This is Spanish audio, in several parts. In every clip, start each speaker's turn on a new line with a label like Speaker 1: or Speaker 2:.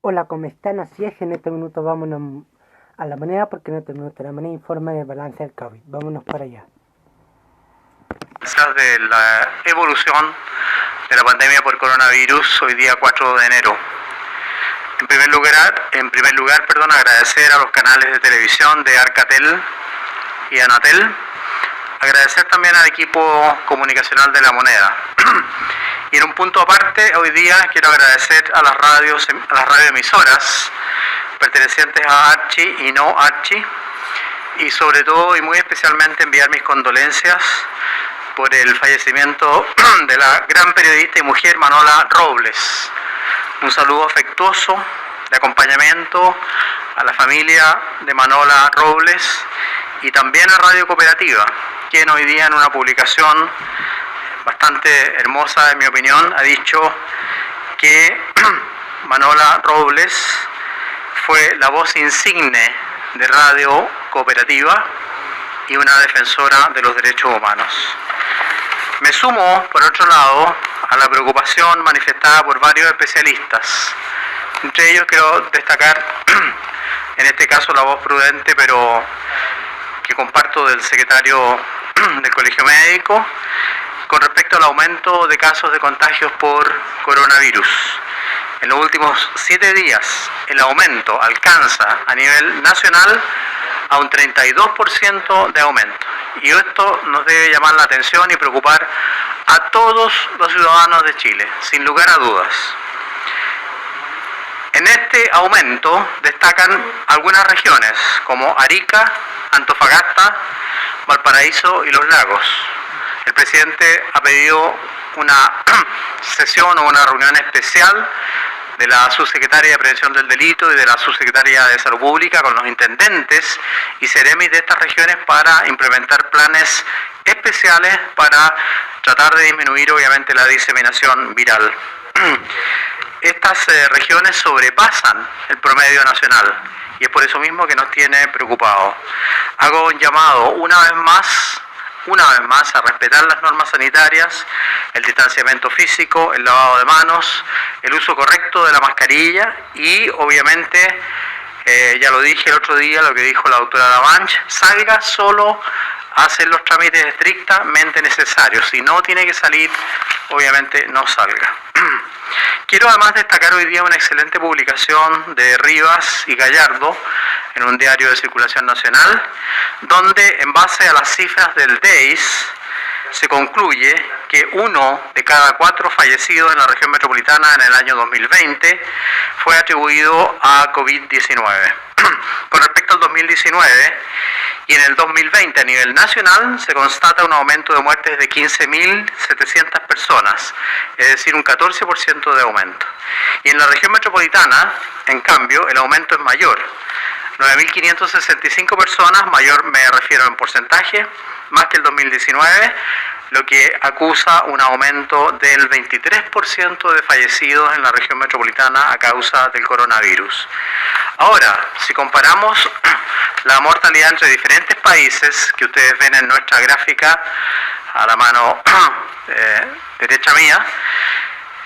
Speaker 1: Hola, ¿cómo están? Así es, en este minuto vámonos a la moneda porque en este minuto la moneda informa de balance del COVID. Vámonos para allá.
Speaker 2: De la evolución de la pandemia por coronavirus hoy día 4 de enero. En primer lugar, agradecer a los canales de televisión de Arcatel y Anatel, agradecer también al equipo comunicacional de La Moneda. Y en un punto aparte, hoy día quiero agradecer a las radioemisoras pertenecientes a Archi y no Archi, y sobre todo y muy especialmente enviar mis condolencias por el fallecimiento de la gran periodista y mujer Manola Robles. Un saludo afectuoso de acompañamiento a la familia de Manola Robles y también a Radio Cooperativa, quien hoy día en una publicación bastante hermosa, en mi opinión, ha dicho que Manola Robles fue la voz insigne de Radio Cooperativa y una defensora de los derechos humanos. Me sumo, por otro lado, a la preocupación manifestada por varios especialistas. Entre ellos quiero destacar, en este caso, la voz prudente, pero que comparto del secretario del Colegio Médico, con respecto al aumento de casos de contagios por coronavirus. En los últimos 7 días, el aumento alcanza a nivel nacional a un 32% de aumento. Y esto nos debe llamar la atención y preocupar a todos los ciudadanos de Chile, sin lugar a dudas. En este aumento destacan algunas regiones como Arica, Antofagasta, Valparaíso y Los Lagos. El presidente ha pedido una sesión o una reunión especial de la subsecretaria de Prevención del Delito y de la subsecretaria de Salud Pública con los intendentes y seremis de estas regiones para implementar planes especiales para tratar de disminuir obviamente la diseminación viral. Estas regiones sobrepasan el promedio nacional y es por eso mismo que nos tiene preocupados. Hago un llamado una vez más a respetar las normas sanitarias, el distanciamiento físico, el lavado de manos, el uso correcto de la mascarilla y obviamente, ya lo dije el otro día, lo que dijo la doctora Lavanch, salga solo a hacer los trámites estrictamente necesarios. Si no tiene que salir, obviamente no salga. Quiero además destacar hoy día una excelente publicación de Rivas y Gallardo en un diario de circulación nacional, donde en base a las cifras del DEIS se concluye que 1 de cada 4 fallecidos en la región metropolitana en el año 2020 fue atribuido a COVID-19. Con respecto al 2019 y en el 2020 a nivel nacional se constata un aumento de muertes de 15.700 personas, es decir, un 14% de aumento. Y en la región metropolitana, en cambio, el aumento es mayor. 9.565 personas, mayor me refiero en porcentaje, más que el 2019, lo que acusa un aumento del 23% de fallecidos en la región metropolitana a causa del coronavirus. Ahora, si comparamos la mortalidad entre diferentes países, que ustedes ven en nuestra gráfica a la mano derecha mía,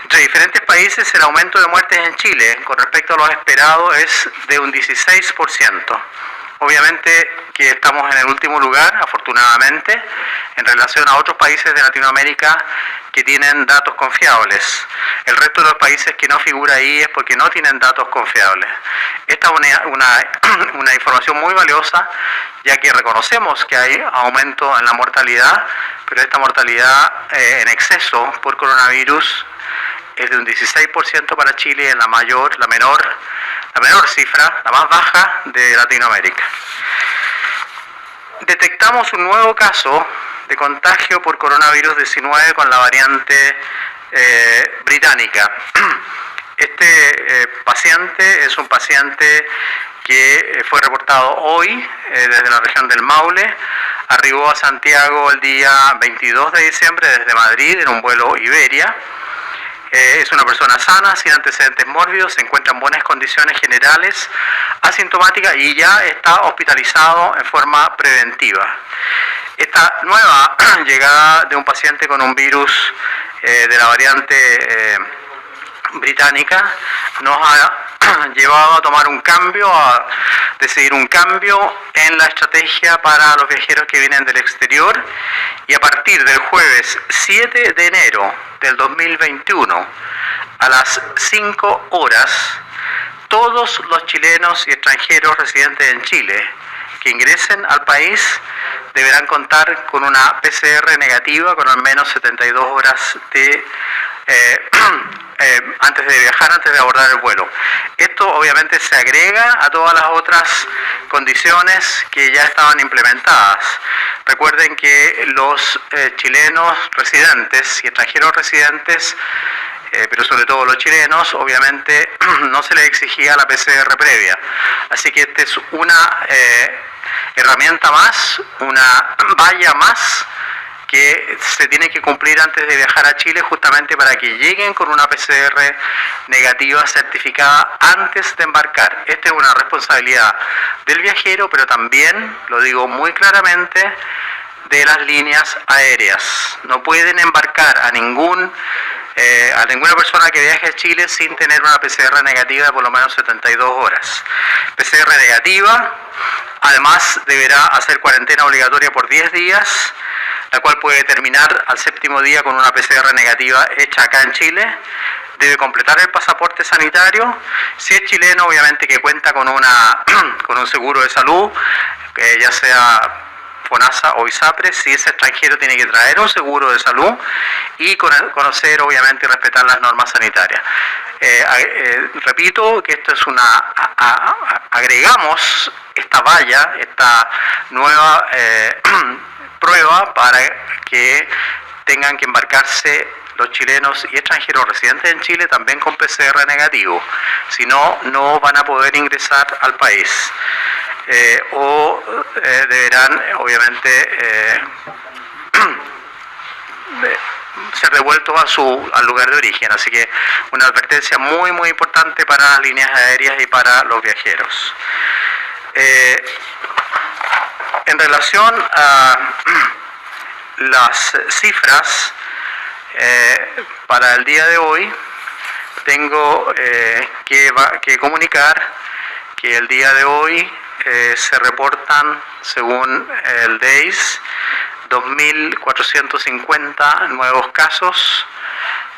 Speaker 2: entre diferentes países el aumento de muertes en Chile con respecto a lo esperado es de un 16%. Obviamente que estamos en el último lugar, afortunadamente, en relación a otros países de Latinoamérica que tienen datos confiables. El resto de los países que no figura ahí es porque no tienen datos confiables. Esta es una información muy valiosa, ya que reconocemos que hay aumento en la mortalidad, pero esta mortalidad en exceso por coronavirus es de un 16% para Chile, en la menor cifra, la más baja de Latinoamérica. Detectamos un nuevo caso de contagio por coronavirus 19 con la variante británica. Este paciente es un paciente que fue reportado hoy desde la región del Maule, arribó a Santiago el día 22 de diciembre desde Madrid en un vuelo Iberia. Es una persona sana, sin antecedentes mórbidos, se encuentra en buenas condiciones generales, asintomática y ya está hospitalizado en forma preventiva. Esta nueva llegada de un paciente con un virus de la variante británica nos ha llevado a tomar un cambio, a decidir un cambio en la estrategia para los viajeros que vienen del exterior, y a partir del jueves 7 de enero del 2021 a las 5 horas, todos los chilenos y extranjeros residentes en Chile que ingresen al país deberán contar con una PCR negativa con al menos 72 horas de antes de viajar, antes de abordar el vuelo. Esto obviamente se agrega a todas las otras condiciones que ya estaban implementadas. Recuerden que los chilenos residentes y extranjeros residentes, pero sobre todo los chilenos, obviamente no se les exigía la PCR previa. Así que esta es una herramienta más, una valla más que se tiene que cumplir antes de viajar a Chile, justamente para que lleguen con una PCR negativa certificada antes de embarcar. Esta es una responsabilidad del viajero, pero también, lo digo muy claramente, de las líneas aéreas. No pueden embarcar a ninguna persona que viaje a Chile sin tener una PCR negativa de por lo menos 72 horas. PCR negativa, además deberá hacer cuarentena obligatoria por 10 días, la cual puede terminar al 7º día con una PCR negativa hecha acá en Chile. Debe completar el pasaporte sanitario. Si es chileno, obviamente que cuenta con un seguro de salud, ya sea FONASA o ISAPRE. Si es extranjero, tiene que traer un seguro de salud y conocer, obviamente, y respetar las normas sanitarias. Repito que esto es agregamos esta valla, esta nueva prueba para que tengan que embarcarse los chilenos y extranjeros residentes en Chile también con PCR negativo. Si no, no van a poder ingresar al país. Deberán, obviamente, ser devueltos al lugar de origen. Así que una advertencia muy muy importante para las líneas aéreas y para los viajeros. En relación a las cifras, para el día de hoy tengo que comunicar que el día de hoy se reportan, según el DEIS, 2.450 nuevos casos,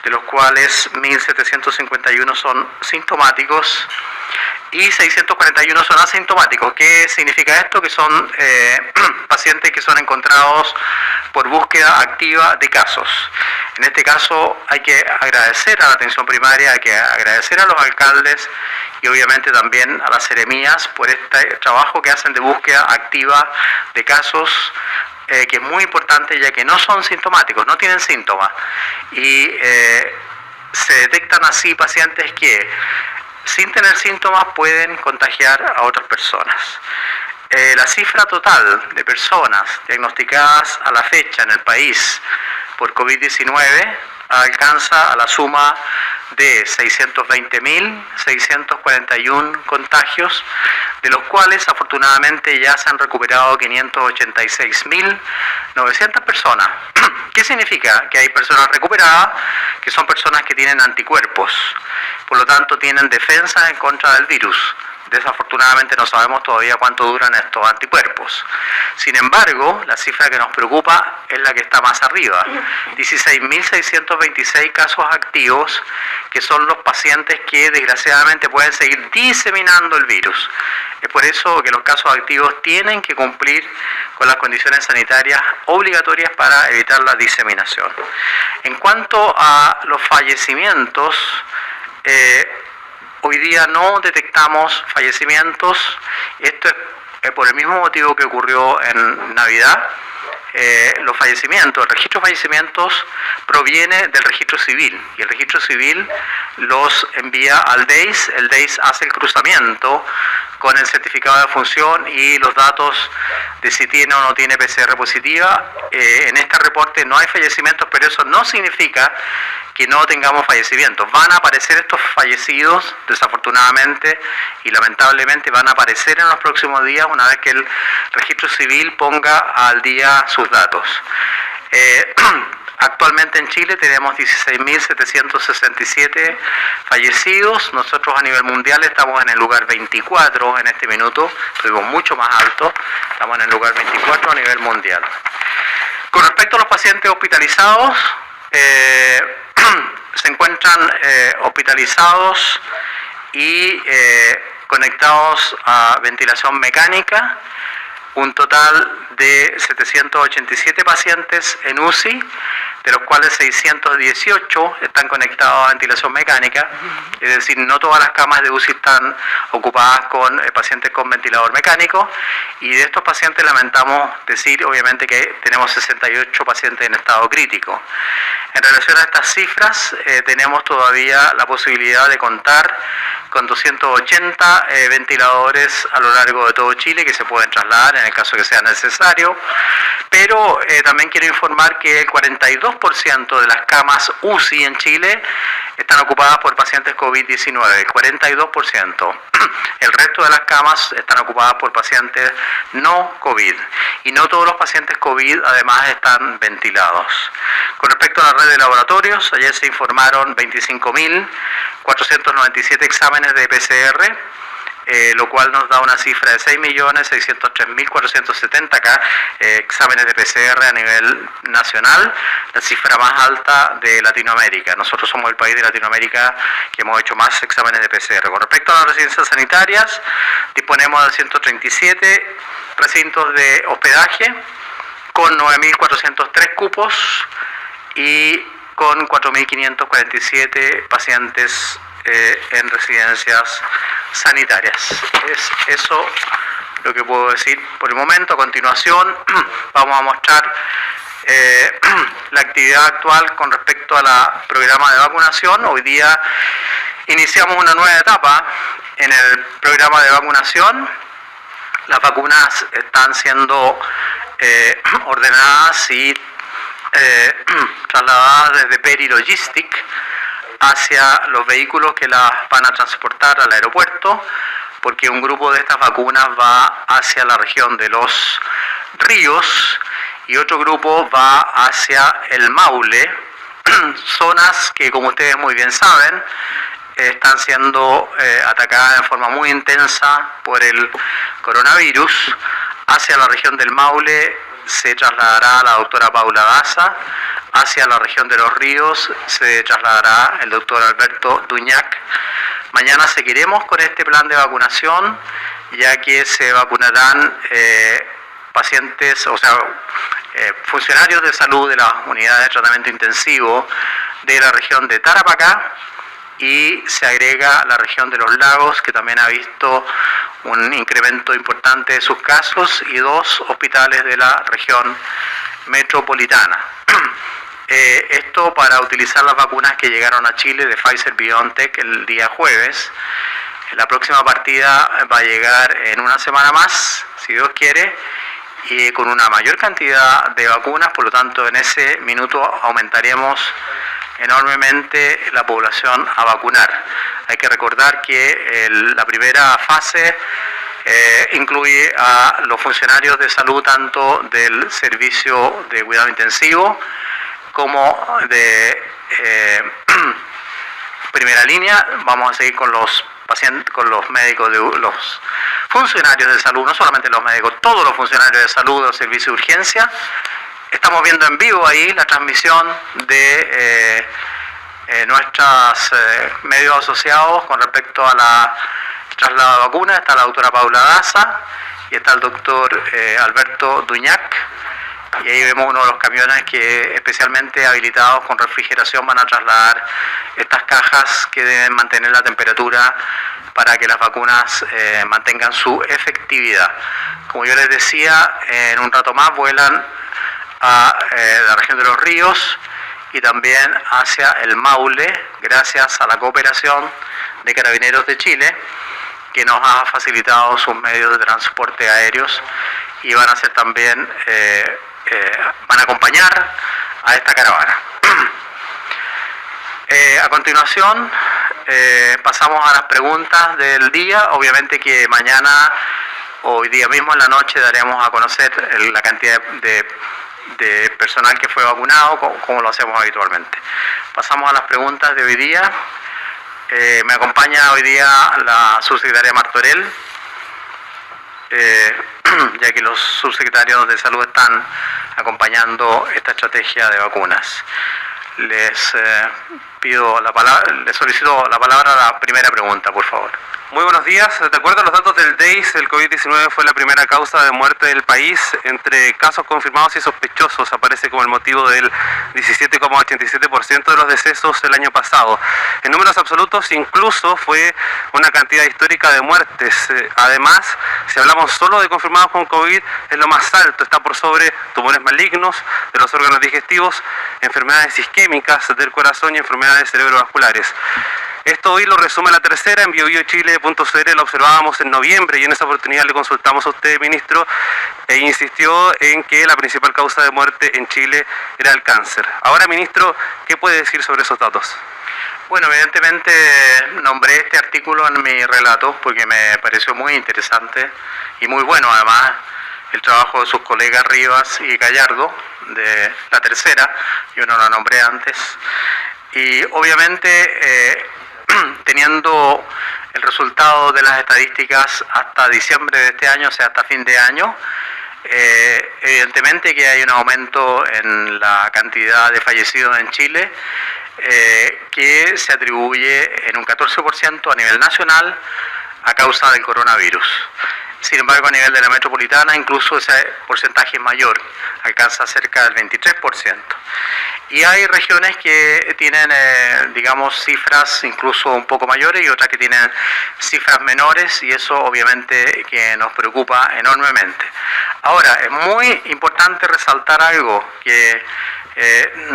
Speaker 2: de los cuales 1.751 son sintomáticos y 641 son asintomáticos. ¿Qué significa esto? Que son pacientes que son encontrados por búsqueda activa de casos. En este caso hay que agradecer a la atención primaria, hay que agradecer a los alcaldes y obviamente también a las seremías por este trabajo que hacen de búsqueda activa de casos, que es muy importante, ya que no son sintomáticos, no tienen síntomas, y se detectan así pacientes que sin tener síntomas pueden contagiar a otras personas. La cifra total de personas diagnosticadas a la fecha en el país por COVID-19 alcanza a la suma de 620.641 contagios, de los cuales afortunadamente ya se han recuperado 586.900 personas. ¿Qué significa? Que hay personas recuperadas, que son personas que tienen anticuerpos, por lo tanto tienen defensas en contra del virus. Desafortunadamente no sabemos todavía cuánto duran estos anticuerpos. Sin embargo, la cifra que nos preocupa es la que está más arriba. 16.626 casos activos, que son los pacientes que desgraciadamente pueden seguir diseminando el virus. Es por eso que los casos activos tienen que cumplir con las condiciones sanitarias obligatorias para evitar la diseminación. En cuanto a los fallecimientos, hoy día no detectamos fallecimientos. Esto es por el mismo motivo que ocurrió en Navidad. Los fallecimientos, el registro de fallecimientos proviene del registro civil, y el registro civil los envía al DEIS. El DEIS hace el cruzamiento con el certificado de función y los datos de si tiene o no tiene PCR positiva. En este reporte no hay fallecimientos, pero eso no significa que no tengamos fallecimientos. Van a aparecer estos fallecidos, desafortunadamente y lamentablemente van a aparecer en los próximos días, una vez que el registro civil ponga al día sus datos. Actualmente en Chile tenemos 16.767 fallecidos. Nosotros a nivel mundial estamos en el lugar 24 en este minuto. Estuvimos mucho más alto. Estamos en el lugar 24 a nivel mundial. Con respecto a los pacientes hospitalizados, se encuentran hospitalizados y conectados a ventilación mecánica, un total de 787 pacientes en UCI, de los cuales 618 están conectados a ventilación mecánica, es decir, no todas las camas de UCI están ocupadas con pacientes con ventilador mecánico, y de estos pacientes lamentamos decir obviamente que tenemos 68 pacientes en estado crítico. En relación a estas cifras, tenemos todavía la posibilidad de contar con 280 ventiladores a lo largo de todo Chile que se pueden trasladar en el caso que sea necesario, pero también quiero informar que el 42% de las camas UCI en Chile están ocupadas por pacientes COVID-19, el 42%. El resto de las camas están ocupadas por pacientes no COVID, y no todos los pacientes COVID además están ventilados. Con respecto a la red de laboratorios, ayer se informaron 25.497 exámenes de PCR, lo cual nos da una cifra de 6.603.470 exámenes de PCR a nivel nacional, la cifra más alta de Latinoamérica. Nosotros somos el país de Latinoamérica que hemos hecho más exámenes de PCR. Con respecto a las residencias sanitarias, disponemos de 137 recintos de hospedaje con 9.403 cupos y con 4.547 pacientes en residencias sanitarias. Es eso lo que puedo decir por el momento. A continuación vamos a mostrar la actividad actual con respecto al programa de vacunación. Hoy día iniciamos una nueva etapa en el programa de vacunación. Las vacunas están siendo ordenadas y trasladadas desde Peri Logistic hacia los vehículos que las van a transportar al aeropuerto, porque un grupo de estas vacunas va hacia la región de Los Ríos y otro grupo va hacia el Maule, zonas que, como ustedes muy bien saben, están siendo atacadas en forma muy intensa por el coronavirus. Hacia la región del Maule se trasladará la doctora Paula Daza, hacia la región de Los Ríos se trasladará el doctor Alberto Duñac. Mañana seguiremos con este plan de vacunación, ya que se vacunarán pacientes, funcionarios de salud de las unidades de tratamiento intensivo de la región de Tarapacá, y se agrega la región de Los Lagos, que también ha visto un incremento importante de sus casos, y 2 hospitales de la región metropolitana. Esto para utilizar las vacunas que llegaron a Chile de Pfizer-BioNTech el día jueves. La próxima partida va a llegar en una semana más, si Dios quiere, y con una mayor cantidad de vacunas. Por lo tanto, en ese minuto aumentaremos enormemente la población a vacunar. Hay que recordar que la primera fase incluye a los funcionarios de salud tanto del servicio de cuidado intensivo como de primera línea. Vamos a seguir con los pacientes, con los médicos, los funcionarios de salud, no solamente los médicos, todos los funcionarios de salud de los servicios de urgencia. Estamos viendo en vivo ahí la transmisión de nuestros medios asociados con respecto a la traslado de vacunas. Está la doctora Paula Daza y está el doctor Alberto Duñac, y ahí vemos uno de los camiones que especialmente habilitados con refrigeración van a trasladar estas cajas que deben mantener la temperatura para que las vacunas mantengan su efectividad. Como yo les decía, en un rato más vuelan a la región de Los Ríos y también hacia el Maule, gracias a la cooperación de Carabineros de Chile, que nos ha facilitado sus medios de transporte aéreos, y van a ser también van a acompañar a esta caravana. A continuación pasamos a las preguntas del día. Obviamente que mañana, hoy día mismo en la noche, daremos a conocer la cantidad de de personal que fue vacunado, como lo hacemos habitualmente. Pasamos a las preguntas de hoy día. Me acompaña hoy día la subsecretaria Martorell, ya que los subsecretarios de salud están acompañando esta estrategia de vacunas. Les solicito la palabra a la primera pregunta, por favor.
Speaker 3: Muy buenos días. De acuerdo a los datos del DEIS, el COVID-19 fue la primera causa de muerte del país. Entre casos confirmados y sospechosos aparece como el motivo del 17,87% de los decesos el año pasado. En números absolutos incluso fue una cantidad histórica de muertes. Además, si hablamos solo de confirmados con COVID, es lo más alto. Está por sobre tumores malignos de los órganos digestivos, enfermedades isquémicas del corazón y enfermedades cerebrovasculares. Esto hoy lo resume La Tercera en biobiochile.cl, lo observábamos en noviembre y en esa oportunidad le consultamos a usted, ministro, e insistió en que la principal causa de muerte en Chile era el cáncer. Ahora, ministro, ¿qué puede decir sobre esos datos?
Speaker 2: Bueno, evidentemente nombré este artículo en mi relato porque me pareció muy interesante y muy bueno además el trabajo de sus colegas Rivas y Gallardo de La Tercera, yo no la nombré antes, y obviamente teniendo el resultado de las estadísticas hasta diciembre de este año, o sea, hasta fin de año, evidentemente que hay un aumento en la cantidad de fallecidos en Chile, que se atribuye en un 14% a nivel nacional a causa del coronavirus. Sin embargo, a nivel de la metropolitana, incluso ese porcentaje es mayor, alcanza cerca del 23%. Y hay regiones que tienen, digamos, cifras incluso un poco mayores y otras que tienen cifras menores, y eso obviamente que nos preocupa enormemente. Ahora, es muy importante resaltar algo que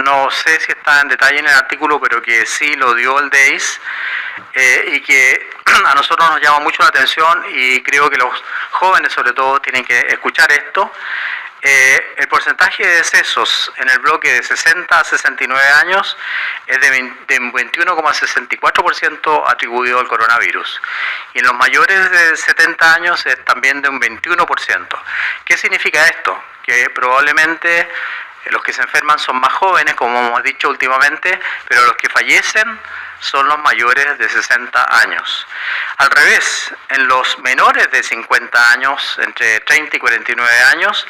Speaker 2: no sé si está en detalle en el artículo, pero que sí lo dio el DEIS, y que a nosotros nos llama mucho la atención y creo que los jóvenes sobre todo tienen que escuchar esto. El porcentaje de decesos en el bloque de 60 a 69 años es de 21,64% atribuido al coronavirus, y en los mayores de 70 años es también de un 21%. ¿Qué significa esto? Que probablemente los que se enferman son más jóvenes, como hemos dicho últimamente, pero los que fallecen son los mayores de 60 años. Al revés, en los menores de 50 años, entre 30 y 49 años,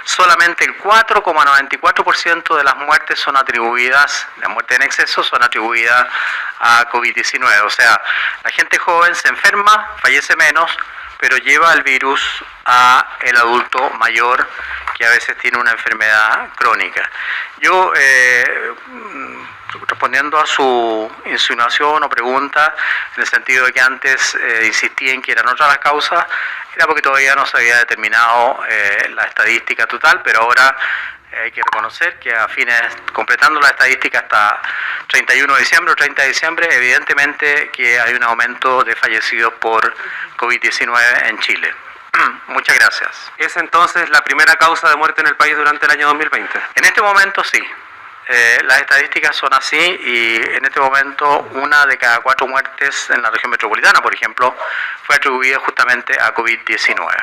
Speaker 2: solamente el 4,94% de las muertes son atribuidas, las muertes en exceso son atribuidas a COVID-19. O sea, la gente joven se enferma, fallece menos, pero lleva el virus a el adulto mayor, que a veces tiene una enfermedad crónica. Yo, respondiendo a su insinuación o pregunta, en el sentido de que antes insistí en que eran otras las causas, era porque todavía no se había determinado la estadística total, pero ahora hay que reconocer que a fines, completando la estadística hasta 31 de diciembre o 30 de diciembre, evidentemente que hay un aumento de fallecidos por COVID-19 en Chile. Muchas gracias.
Speaker 3: ¿Es entonces la primera causa de muerte en el país durante el año 2020?
Speaker 2: En este momento sí. Las estadísticas son así, y en este momento 1 de cada 4 muertes en la región metropolitana, por ejemplo, fue atribuida justamente a COVID-19.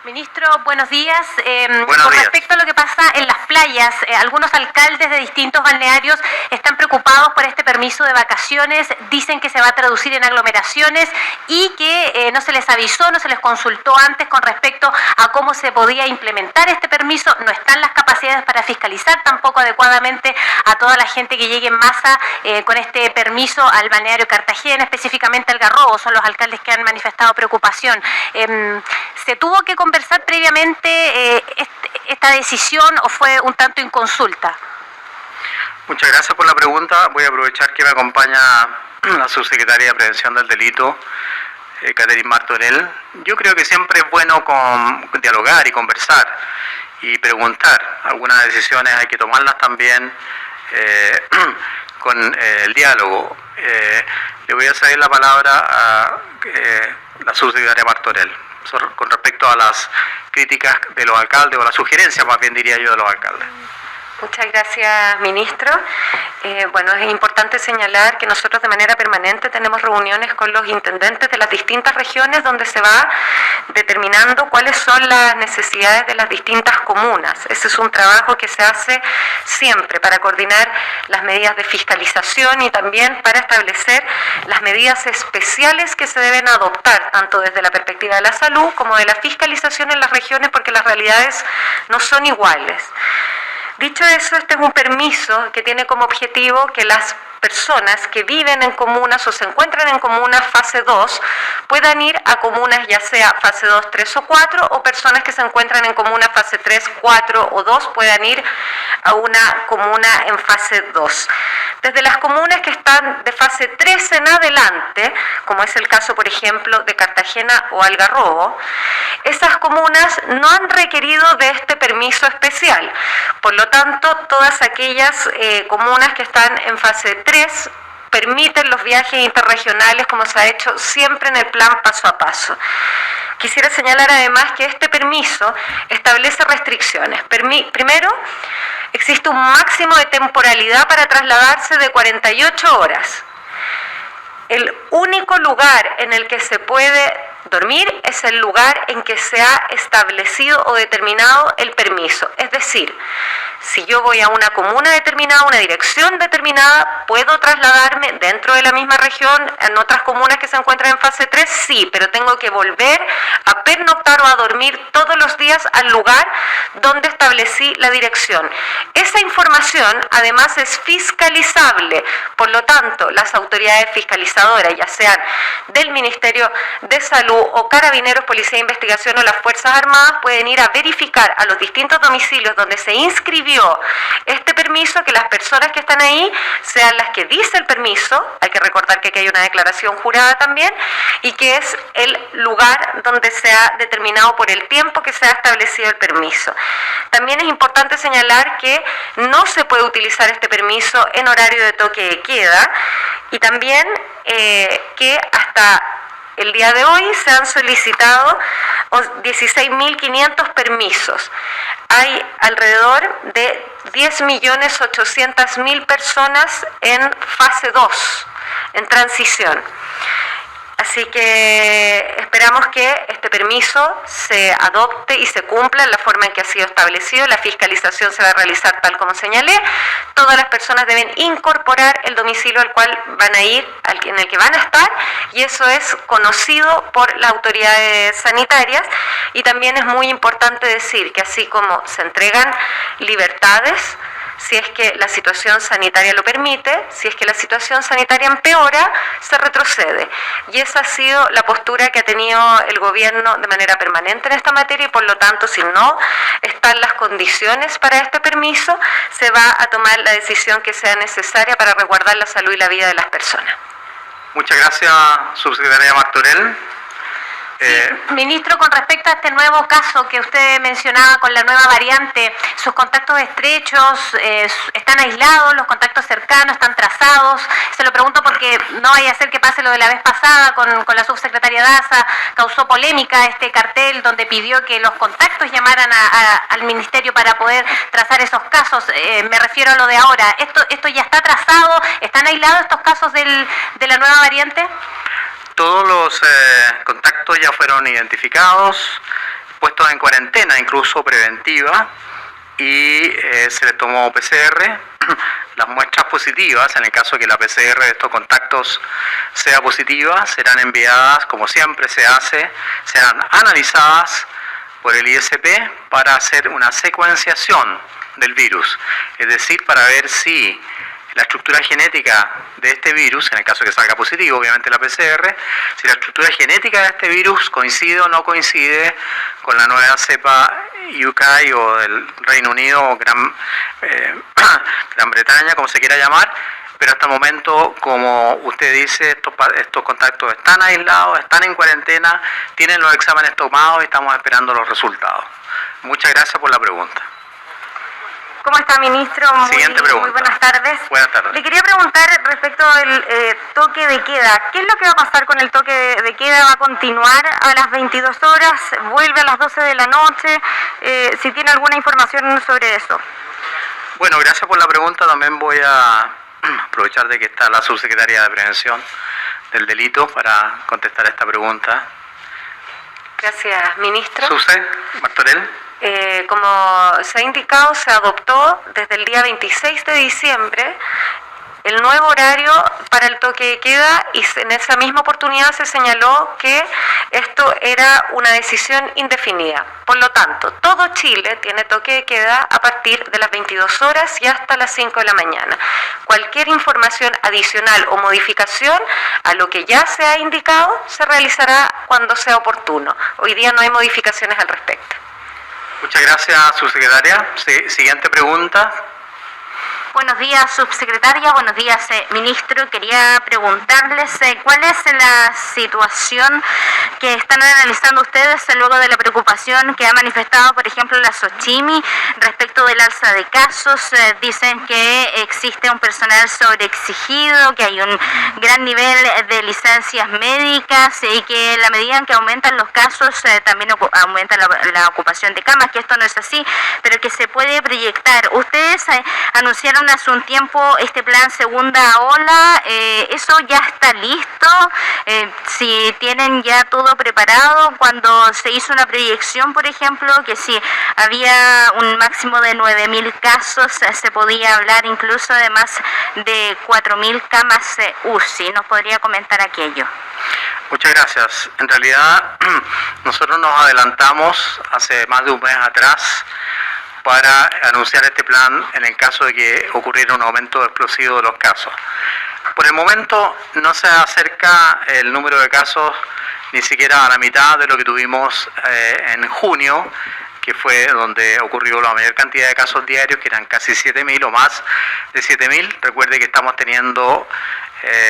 Speaker 4: Ministro, buenos días.
Speaker 2: Buenos
Speaker 4: con
Speaker 2: días.
Speaker 4: Respecto a lo que pasa en las playas, algunos alcaldes de distintos balnearios están preocupados por este permiso de vacaciones, dicen que se va a traducir en aglomeraciones y que no se les avisó, no se les consultó antes con respecto a cómo se podía implementar este permiso, no están las capacidades para fiscalizar tampoco adecuadamente a toda la gente que llegue en masa con este permiso al balneario Cartagena, específicamente al Garrobo, son los alcaldes que han manifestado preocupación. ¿Se tuvo que conversar previamente esta decisión o fue un tanto inconsulta?
Speaker 2: Muchas gracias por la pregunta. Voy a aprovechar que me acompaña la subsecretaria de Prevención del Delito, Catherine Martorell. Yo creo que siempre es bueno dialogar y conversar y preguntar. Algunas decisiones hay que tomarlas también con el diálogo. Le voy a ceder la palabra a la subsecretaria Martorell con respecto a las críticas de los alcaldes, o las sugerencias más bien diría yo de los alcaldes.
Speaker 5: Muchas gracias, ministro. Bueno, es importante señalar que nosotros de manera permanente permanente tenemos reuniones con los intendentes de las distintas regiones donde se va determinando cuáles son las necesidades de las distintas comunas. Ese es un trabajo que se hace siempre para coordinar las medidas de fiscalización y también para establecer las medidas especiales que se deben adoptar, tanto desde la perspectiva de la salud como de la fiscalización en las regiones, porque las realidades no son iguales. Dicho eso, este es un permiso que tiene como objetivo que las personas que viven en comunas o se encuentran en comunas fase 2 puedan ir a comunas ya sea fase 2, 3 o 4, o personas que se encuentran en comunas fase 3, 4 o 2 puedan ir a una comuna en fase 2. Desde las comunas que están de fase 3 en adelante, como es el caso por ejemplo de Cartagena o Algarrobo, esas comunas no han requerido de este permiso especial. Por lo tanto, todas aquellas comunas que están en fase 3 permiten los viajes interregionales como se ha hecho siempre en el plan paso a paso. Quisiera señalar además que este permiso establece restricciones. Primero, existe un máximo de temporalidad para trasladarse de 48 horas. El único lugar en el que se puede dormir es el lugar en que se ha establecido o determinado el permiso. Es decir, si yo voy a una comuna determinada, una dirección determinada, ¿puedo trasladarme dentro de la misma región en otras comunas que se encuentran en fase 3? Sí, pero tengo que volver a pernoctar o a dormir todos los días al lugar donde establecí la dirección. Esa información además es fiscalizable, por lo tanto, las autoridades fiscalizadoras, ya sean del Ministerio de Salud o Carabineros, Policía de Investigación o las Fuerzas Armadas, pueden ir a verificar a los distintos domicilios donde se inscribió este permiso, que las personas que están ahí sean las que dice el permiso. Hay que recordar que aquí hay una declaración jurada también, y que es el lugar donde se ha determinado por el tiempo que se ha establecido el permiso. También es importante señalar que no se puede utilizar este permiso en horario de toque de queda, y también que hasta el día de hoy se han solicitado 16.500 permisos. Hay alrededor de 10.800.000 personas en fase 2, en transición. Así que esperamos que este permiso se adopte y se cumpla en la forma en que ha sido establecido. La fiscalización se va a realizar tal como señalé. Todas las personas deben incorporar el domicilio al cual van a ir, en el que van a estar, y eso es conocido por las autoridades sanitarias. Y también es muy importante decir que así como se entregan libertades, si es que la situación sanitaria lo permite, si es que la situación sanitaria empeora, se retrocede. Y esa ha sido la postura que ha tenido el gobierno de manera permanente en esta materia, y por lo tanto, si no están las condiciones para este permiso, se va a tomar la decisión que sea necesaria para resguardar la salud y la vida de las personas.
Speaker 2: Muchas gracias, subsecretaria Martorell.
Speaker 4: Ministro, con respecto a este nuevo caso que usted mencionaba con la nueva variante, ¿sus contactos estrechos están aislados, los contactos cercanos están trazados? Se lo pregunto porque no vaya a ser que pase lo de la vez pasada con la subsecretaria Daza. Causó polémica este cartel donde pidió que los contactos llamaran al ministerio para poder trazar esos casos. Me refiero a lo de ahora. ¿Esto ya está trazado? ¿Están aislados estos casos de la nueva variante?
Speaker 2: Todos los contactos ya fueron identificados, puestos en cuarentena, incluso preventiva, y se les tomó PCR. Las muestras positivas, en el caso de que la PCR de estos contactos sea positiva, serán enviadas, como siempre se hace, serán analizadas por el ISP para hacer una secuenciación del virus, es decir, para ver si la estructura genética de este virus, en el caso de que salga positivo, obviamente la PCR, si la estructura genética de este virus coincide o no coincide con la nueva cepa UK o del Reino Unido o Gran Bretaña, como se quiera llamar. Pero hasta el momento, como usted dice, estos contactos están aislados, están en cuarentena, tienen los exámenes tomados y estamos esperando los resultados. Muchas gracias por la pregunta.
Speaker 5: ¿Cómo está, ministro?
Speaker 2: Siguiente pregunta.
Speaker 5: Muy buenas tardes.
Speaker 2: Buenas tardes.
Speaker 5: Le quería preguntar respecto al toque de queda. ¿Qué es lo que va a pasar con el toque de queda? ¿Va a continuar a las 22 horas? ¿Vuelve a las 12 de la noche? Si tiene alguna información sobre eso.
Speaker 2: Bueno, gracias por la pregunta. También voy a aprovechar de que está la subsecretaria de Prevención del delito para contestar esta pregunta.
Speaker 5: Gracias, ministro.
Speaker 2: Suse, Martorell.
Speaker 5: Como se ha indicado, se adoptó desde el día 26 de diciembre el nuevo horario para el toque de queda y en esa misma oportunidad se señaló que esto era una decisión indefinida. Por lo tanto, todo Chile tiene toque de queda a partir de las 22 horas y hasta las 5 de la mañana. Cualquier información adicional o modificación a lo que ya se ha indicado se realizará cuando sea oportuno. Hoy día no hay modificaciones al respecto.
Speaker 2: Muchas gracias, subsecretaria. Siguiente pregunta.
Speaker 6: Buenos días, subsecretaria. Buenos días, ministro. Quería preguntarles cuál es la situación que están analizando ustedes luego de la preocupación que ha manifestado, por ejemplo, la SOCHIMI respecto del alza de casos. Dicen que existe un personal sobreexigido, que hay un gran nivel de licencias médicas y que en la medida en que aumentan los casos también aumenta la ocupación de camas, que esto no es así, pero que se puede proyectar. Ustedes anunciaron hace un tiempo este plan segunda ola, ¿eso ya está listo? Si tienen ya todo preparado, cuando se hizo una proyección, por ejemplo, que si había un máximo de 9.000 casos, se podía hablar incluso de más de 4.000 camas UCI. ¿Nos podría comentar aquello?
Speaker 2: Muchas gracias. En realidad, nosotros nos adelantamos hace más de un mes atrás para anunciar este plan en el caso de que ocurriera un aumento explosivo de los casos. Por el momento no se acerca el número de casos ni siquiera a la mitad de lo que tuvimos en junio, que fue donde ocurrió la mayor cantidad de casos diarios, que eran casi 7.000 o más de 7.000. Recuerde que estamos teniendo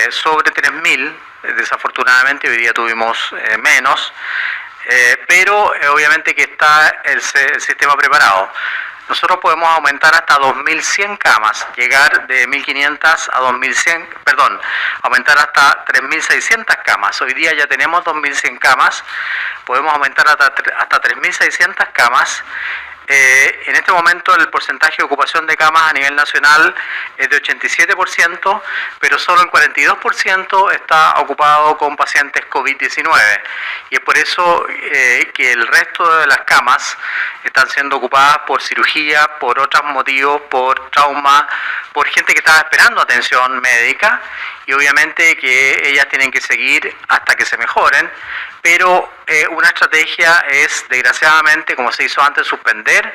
Speaker 2: sobre 3.000, desafortunadamente hoy día tuvimos menos. Pero obviamente que está el sistema preparado. Nosotros podemos aumentar hasta 2.100 camas, llegar de 1.500 a 2.100, aumentar hasta 3.600 camas. Hoy día ya tenemos 2.100 camas, podemos aumentar hasta 3.600 camas. En este momento el porcentaje de ocupación de camas a nivel nacional es de 87%, pero solo el 42% está ocupado con pacientes COVID-19. Y es por eso que el resto de las camas están siendo ocupadas por cirugía, por otros motivos, por trauma, por gente que estaba esperando atención médica, y obviamente que ellas tienen que seguir hasta que se mejoren. Pero una estrategia es, desgraciadamente, como se hizo antes, suspender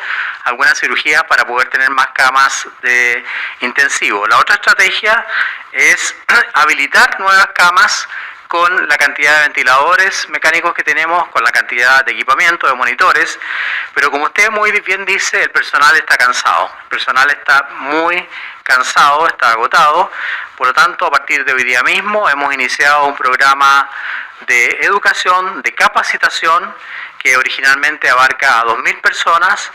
Speaker 2: algunas cirugías para poder tener más camas de intensivo. La otra estrategia es habilitar nuevas camas con la cantidad de ventiladores mecánicos que tenemos, con la cantidad de equipamiento, de monitores, pero como usted muy bien dice, el personal está cansado, el personal está muy cansado, está agotado. Por lo tanto, a partir de hoy día mismo hemos iniciado un programa de educación, de capacitación, que originalmente abarca a 2.000 personas,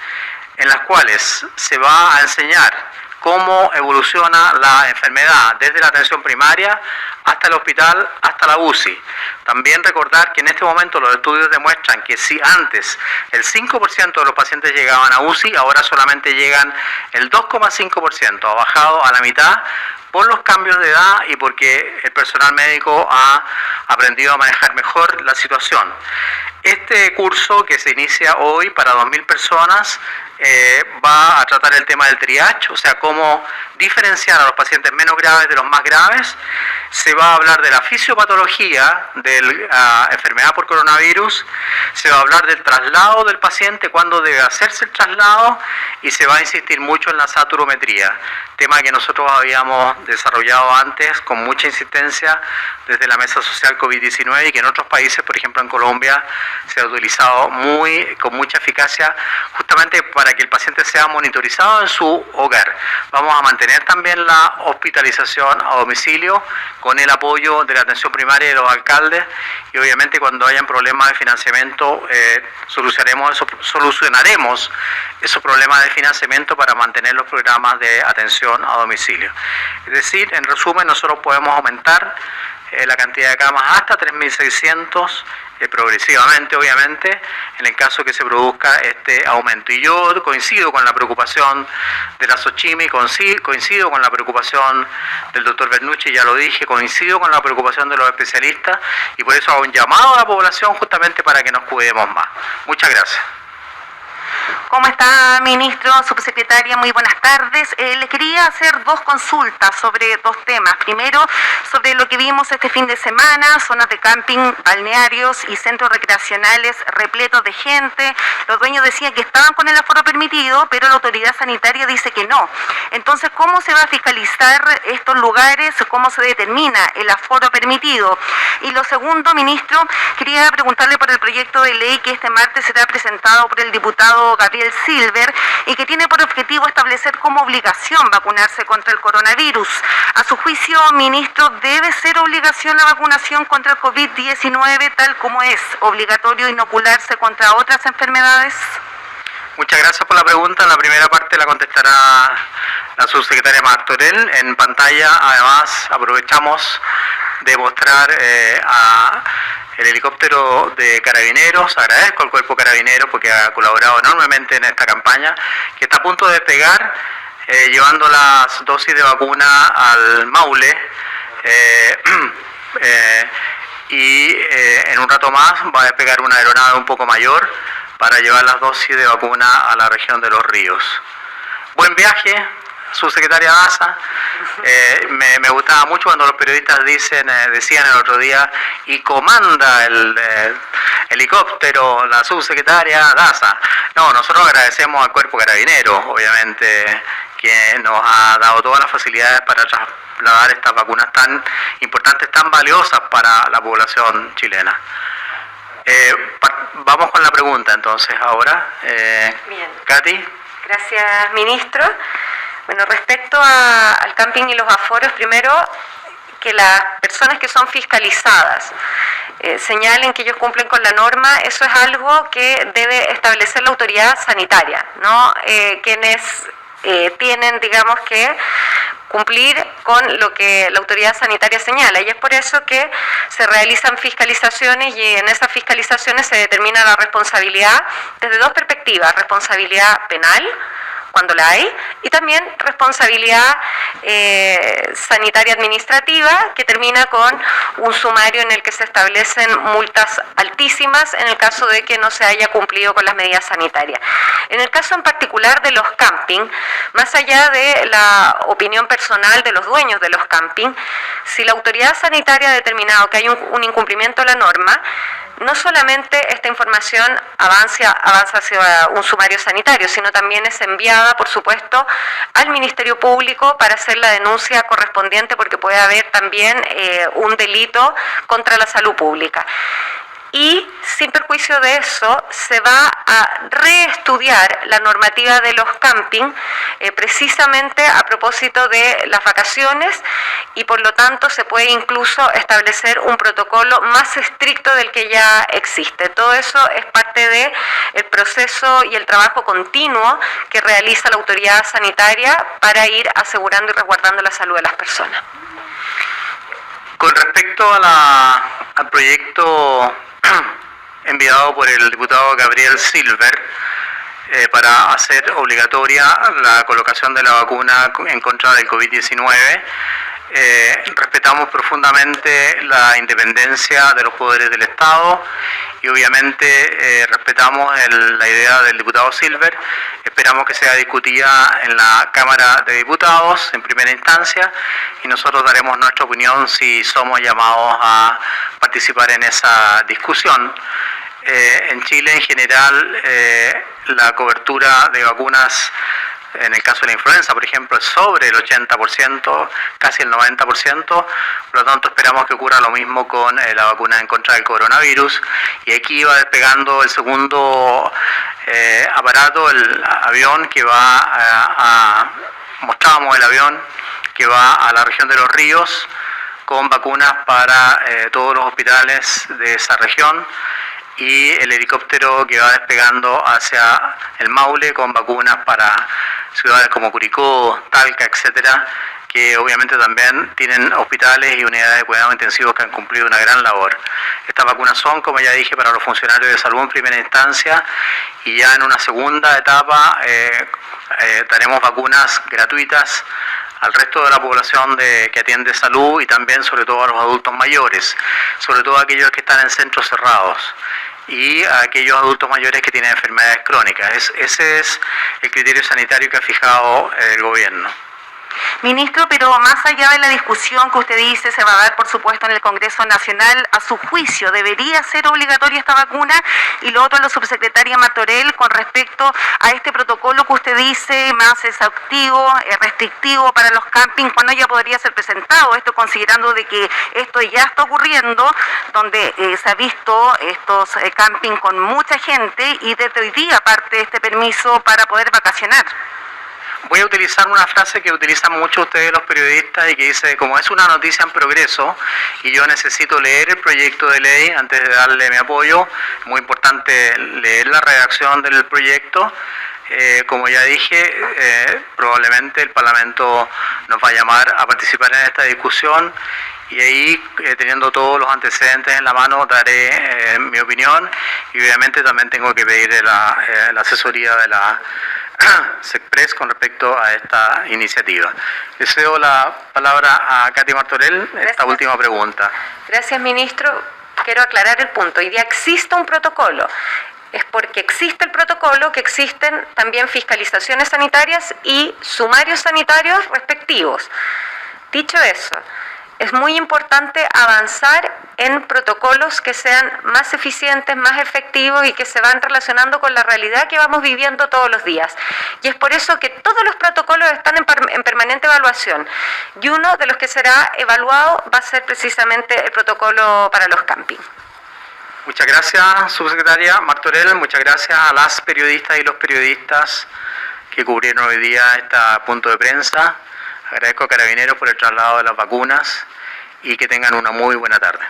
Speaker 2: en las cuales se va a enseñar cómo evoluciona la enfermedad desde la atención primaria hasta el hospital, hasta la UCI. También recordar que en este momento los estudios demuestran que si antes el 5% de los pacientes llegaban a UCI, ahora solamente llegan el 2,5%, ha bajado a la mitad por los cambios de edad y porque el personal médico ha aprendido a manejar mejor la situación. Este curso, que se inicia hoy para 2.000 personas, va a tratar el tema del triage, o sea, cómo diferenciar a los pacientes menos graves de los más graves. Se va a hablar de la fisiopatología de la enfermedad por coronavirus, se va a hablar del traslado del paciente, cuándo debe hacerse el traslado, y se va a insistir mucho en la saturometría, tema que nosotros habíamos desarrollado antes con mucha insistencia desde la Mesa Social COVID-19 y que en otros países, por ejemplo en Colombia, se ha utilizado con mucha eficacia, justamente para que el paciente sea monitorizado en su hogar. Vamos a mantener también la hospitalización a domicilio con el apoyo de la atención primaria y de los alcaldes, y obviamente cuando hayan problemas de financiamiento solucionaremos esos problemas de financiamiento para mantener los programas de atención a domicilio. Es decir, en resumen, nosotros podemos aumentar la cantidad de camas hasta 3.600 progresivamente, obviamente, en el caso que se produzca este aumento. Y yo coincido con la preocupación de la Sochimi, coincido con la preocupación del doctor Bernucci, ya lo dije, coincido con la preocupación de los especialistas, y por eso hago un llamado a la población justamente para que nos cuidemos más. Muchas gracias.
Speaker 5: ¿Cómo está, ministro, subsecretaria? Muy buenas tardes. Le quería hacer dos consultas sobre dos temas. Primero, sobre lo que vimos este fin de semana, zonas de camping, balnearios y centros recreacionales repletos de gente. Los dueños decían que estaban con el aforo permitido, pero la autoridad sanitaria dice que no. Entonces, ¿cómo se va a fiscalizar estos lugares? ¿Cómo se determina el aforo permitido? Y lo segundo, ministro, quería preguntarle por el proyecto de ley que este martes será presentado por el diputado Gabriel Silver y que tiene por objetivo establecer como obligación vacunarse contra el coronavirus. A su juicio, ministro, ¿debe ser obligación la vacunación contra el COVID-19 tal como es obligatorio inocularse contra otras enfermedades?
Speaker 2: Muchas gracias por la pregunta. La primera parte la contestará la subsecretaria Martorell. En pantalla, además, aprovechamos de mostrar el helicóptero de Carabineros. Agradezco al Cuerpo Carabinero porque ha colaborado enormemente en esta campaña, que está a punto de despegar, llevando las dosis de vacuna al Maule, y en un rato más va a despegar una aeronave un poco mayor para llevar las dosis de vacuna a la región de Los Ríos. Buen viaje, subsecretaria Daza. Me gustaba mucho cuando los periodistas decían el otro día, y comanda el helicóptero la subsecretaria Daza. No, nosotros agradecemos al Cuerpo Carabinero, obviamente, que nos ha dado todas las facilidades para trasladar estas vacunas tan importantes, tan valiosas para la población chilena. Vamos con la pregunta entonces ahora.
Speaker 5: Bien.
Speaker 2: Katy.
Speaker 5: Gracias, ministro. Bueno, respecto al camping y los aforos, primero, que las personas que son fiscalizadas señalen que ellos cumplen con la norma, eso es algo que debe establecer la autoridad sanitaria, ¿no? Quienes tienen, digamos, que cumplir con lo que la autoridad sanitaria señala, y es por eso que se realizan fiscalizaciones, y en esas fiscalizaciones se determina la responsabilidad desde dos perspectivas: responsabilidad penal, cuando la hay, y también responsabilidad sanitaria administrativa, que termina con un sumario en el que se establecen multas altísimas en el caso de que no se haya cumplido con las medidas sanitarias. En el caso en particular de los camping, más allá de la opinión personal de los dueños de los camping, si la autoridad sanitaria ha determinado que hay un incumplimiento de la norma, no solamente esta información avanza hacia un sumario sanitario, sino también es enviada, por supuesto, al Ministerio Público para hacer la denuncia correspondiente, porque puede haber también un delito contra la salud pública. Y sin perjuicio de eso, se va a reestudiar la normativa de los camping, precisamente a propósito de las vacaciones, y por lo tanto se puede incluso establecer un protocolo más estricto del que ya existe. Todo eso es parte del proceso y el trabajo continuo que realiza la autoridad sanitaria para ir asegurando y resguardando la salud de las personas.
Speaker 2: Con respecto al proyecto enviado por el diputado Gabriel Silver para hacer obligatoria la colocación de la vacuna en contra del COVID-19, respetamos profundamente la independencia de los poderes del Estado y obviamente respetamos la idea del diputado Silver. Esperamos que sea discutida en la Cámara de Diputados en primera instancia, y nosotros daremos nuestra opinión si somos llamados a participar en esa discusión. En Chile en general la cobertura de vacunas, en el caso de la influenza, por ejemplo, es sobre el 80%, casi el 90%, por lo tanto esperamos que ocurra lo mismo con la vacuna en contra del coronavirus, y aquí va despegando el segundo aparato, el avión que va mostrábamos el avión que va a la región de Los Ríos con vacunas para todos los hospitales de esa región, y el helicóptero que va despegando hacia el Maule con vacunas para ciudades como Curicó, Talca, etcétera, que obviamente también tienen hospitales y unidades de cuidado intensivos que han cumplido una gran labor. Estas vacunas son, como ya dije, para los funcionarios de salud en primera instancia, y ya en una segunda etapa daremos vacunas gratuitas al resto de la población que atiende salud, y también sobre todo a los adultos mayores, sobre todo a aquellos que están en centros cerrados y a aquellos adultos mayores que tienen enfermedades crónicas. Ese es el criterio sanitario que ha fijado el gobierno.
Speaker 7: Ministro, pero más allá de la discusión que usted dice se va a dar, por supuesto, en el Congreso Nacional, a su juicio, ¿debería ser obligatoria esta vacuna? Y lo otro, a la subsecretaria Martorell, con respecto a este protocolo que usted dice más exhaustivo, restrictivo para los campings, ¿cuándo ya podría ser presentado? Esto considerando de que esto ya está ocurriendo, donde se ha visto estos campings con mucha gente, y desde hoy día parte este permiso para poder vacacionar.
Speaker 2: Voy a utilizar una frase que utilizan mucho ustedes los periodistas y que dice: como es una noticia en progreso y yo necesito leer el proyecto de ley antes de darle mi apoyo, muy importante leer la redacción del proyecto. Como ya dije, probablemente el Parlamento nos va a llamar a participar en esta discusión, y ahí, teniendo todos los antecedentes en la mano, daré mi opinión, y obviamente también tengo que pedir la asesoría de la SECPRES con respecto a esta iniciativa. Le cedo la palabra a Katy Martorell, esta última pregunta.
Speaker 5: Gracias, ministro. Quiero aclarar el punto. Hoy día existe un protocolo. Es porque existe el protocolo que existen también fiscalizaciones sanitarias y sumarios sanitarios respectivos. Dicho eso, es muy importante avanzar en protocolos que sean más eficientes, más efectivos y que se van relacionando con la realidad que vamos viviendo todos los días. Y es por eso que todos los protocolos están en permanente evaluación. Y uno de los que será evaluado va a ser precisamente el protocolo para los campings.
Speaker 2: Muchas gracias, subsecretaria Martorell. Muchas gracias a las periodistas y los periodistas que cubrieron hoy día este punto de prensa. Agradezco a Carabineros por el traslado de las vacunas, y que tengan una muy buena tarde.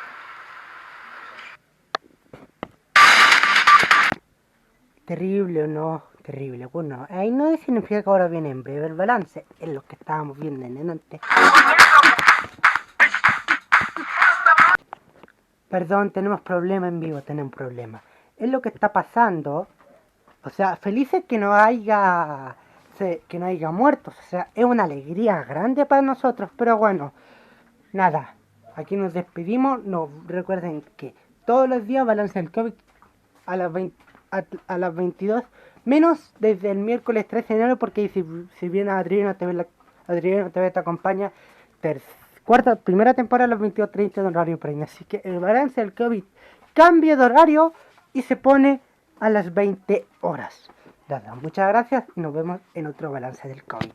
Speaker 1: Terrible o no, terrible. Bueno, ahí no significa que ahora viene en breve el balance, es lo que estábamos viendo en antes. Perdón, tenemos problema en vivo, tenemos problema. Es lo que está pasando. O sea, felices que no haya muertos. O sea, es una alegría grande para nosotros. Pero bueno, nada. Aquí nos despedimos. No, recuerden que todos los días balance el COVID a las 22. Menos desde el miércoles 13 de enero, porque si bien Adriano TV te acompaña, primera temporada a las 22:30 de horario prime. Así que el balance del COVID cambia de horario y se pone a las 20 horas. Nada, muchas gracias y nos vemos en otro balance del COVID.